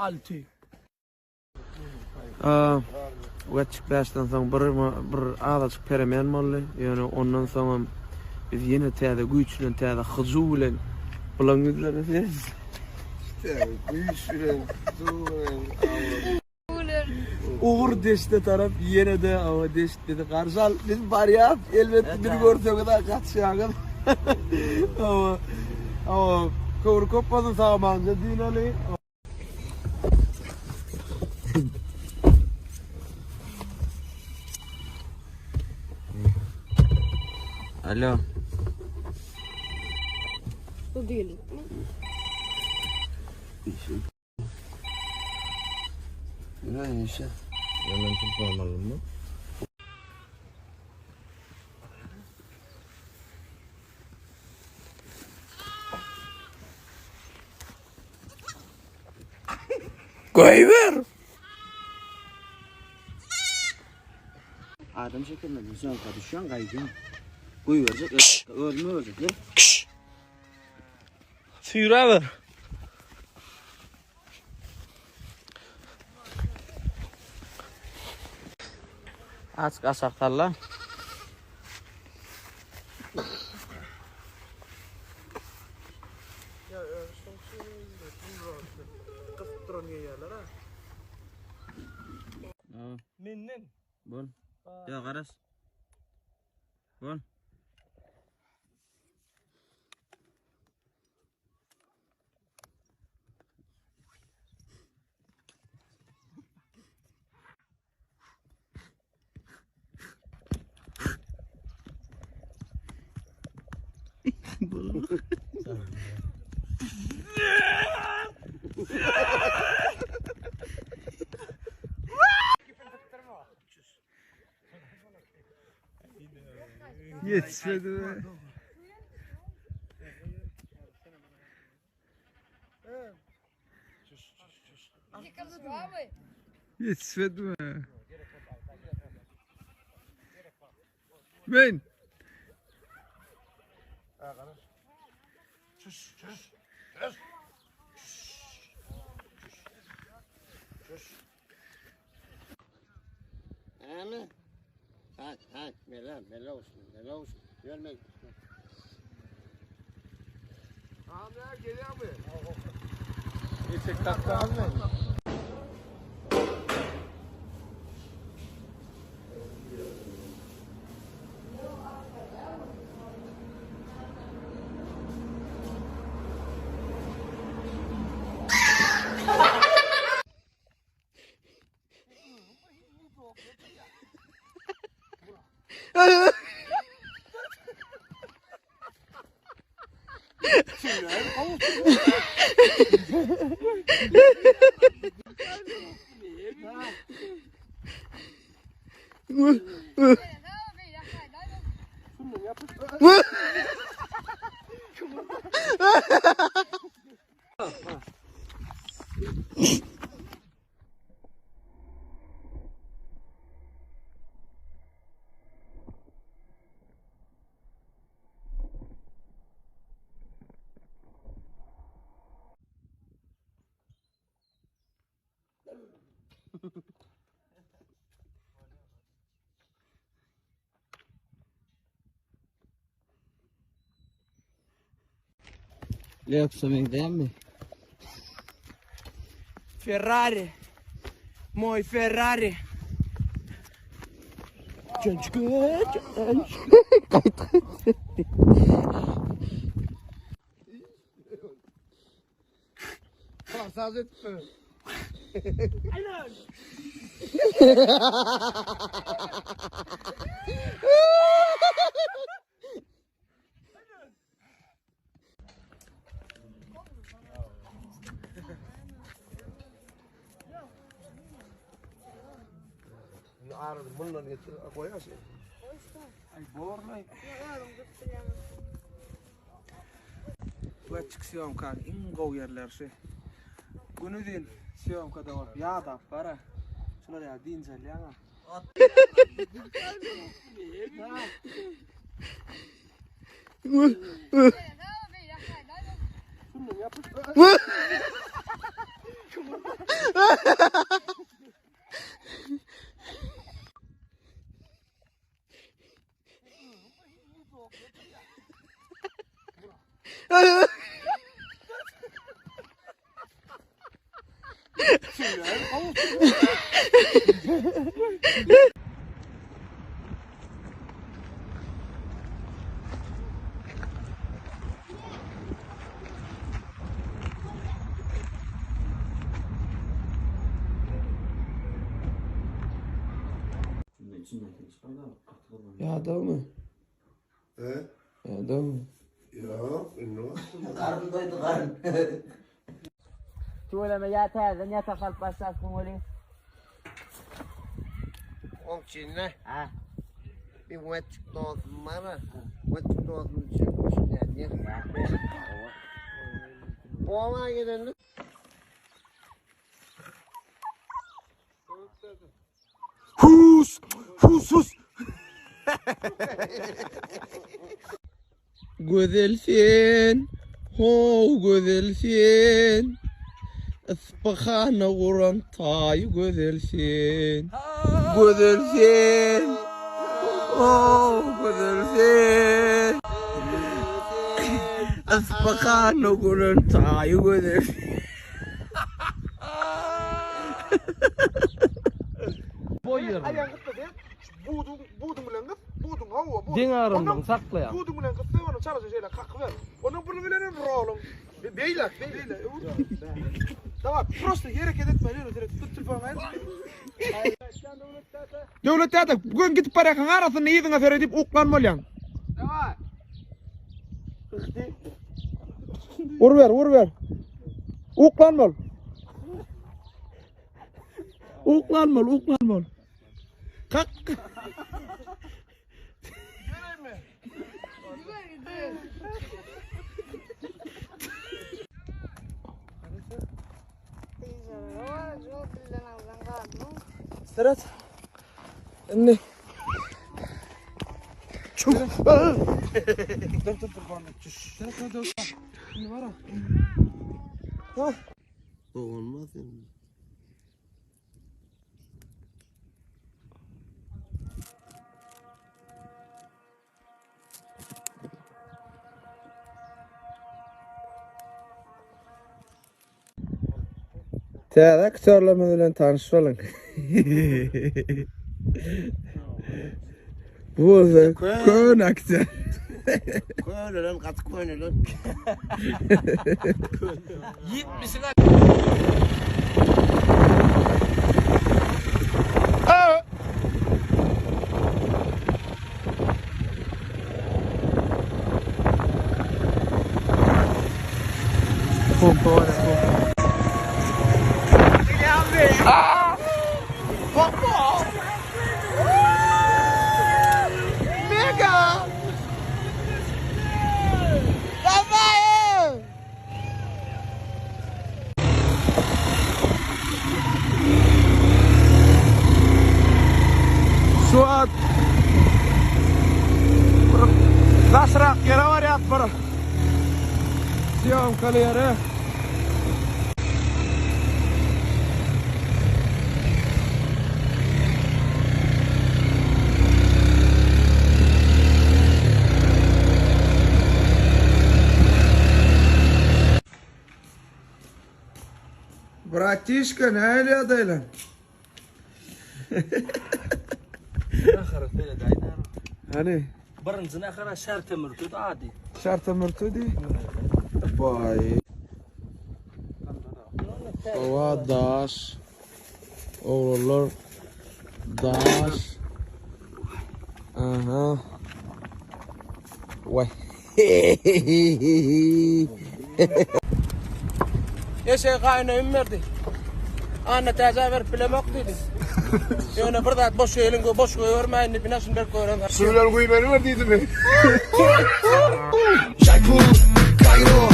6. Geçtikten sonra bir azıcık peremen molly. Yani ondan sonra biz yine täze güýçlen täze hyzulen bulan gözleri. Güýçlen, duýlen. Uğur deşte taraf yine de ama deşte de karşal biz var ya elbette bir görsek de kaçacağız. ama kavur kopmadan sağmanca dinali. Alo. Bu değil mi? Ne işe? Hemen telefon alalım mı? Koyver. Adam şekerle güzel kadışan gaygın. Koy verecek, ölme ölecek. Fyra ver. Aç asaktarla. Menden. Bon. Ya garas. Bon. Yetişmedi mi? Yetişmedi mi? Ben. Ama. Hak, mela olsun. Görmek. Abi ya geliyor mu? Geçek takla alma. Ne yapsam değil mi? Ferrari. Moj Ferrari. Pasaz etme. Aynen. Ağrıdır. Bununla getir. Koyarsın. Ay boğurmayın. Bu açık siyomkan. İngov yerlerse. Bunu din siyomkada var. Ya da para. Şunlar ya din zelyana. Şunu yapış. Ya da mı? He? Ya da mı? Ya, ne? Karın doydu karın. Söyleme ya teyze ne takal başlarsın öyle. On çinle. Ha. Bir wet dog mara. Wet dog çıkmış yani. Boğama gidelim. Hus! Hus! Güzelsin. Ho güzelsin. Ispakhana vuran tay güzelsin. Güzelsin. Oh güzelsin. Ispakhana vuran tay güzelsin. Ayağın kıtla değil. Budum bilen kız. Budum hava. Budum. Den ağrından sakla ya. Budum bilen kız. Onu çalışır şeyler. Kalk ver. Onun bunu bilenin rolum. Beyler. Tamam. Prosto hareket etme. Direkt tut telefonu. Devletler bugün gidip parakan arasını iyidin afer edip uklanmalıyan. Tamam. Vur ver. Uklanmal. Kalk. Serhat. Anne. Çok. Dur bana. Serhat dur. Ne var ha? Olmaz yani. Täze aktörler bilen tanışalım. Bu da kön aktör. Köylüden kat köylüden. Suat. Nasrak yere var ya para. Siyam kalıyarı. Bratишka ne öyle adayla? آخر فيلا دايدار Hani برنزن آخر شرط مرتد عادي şarta mırtı değil. Vay. Ova daş. Oğullar daş. Aha. Vay. Eşe kayna ümmerdi. Anne tezaver bilemek dedi. Yani burada boş elin boş görmeyin ne binaşın bir koyran. Suylar koyu beni var dedim mi? Jaipur, Cairo,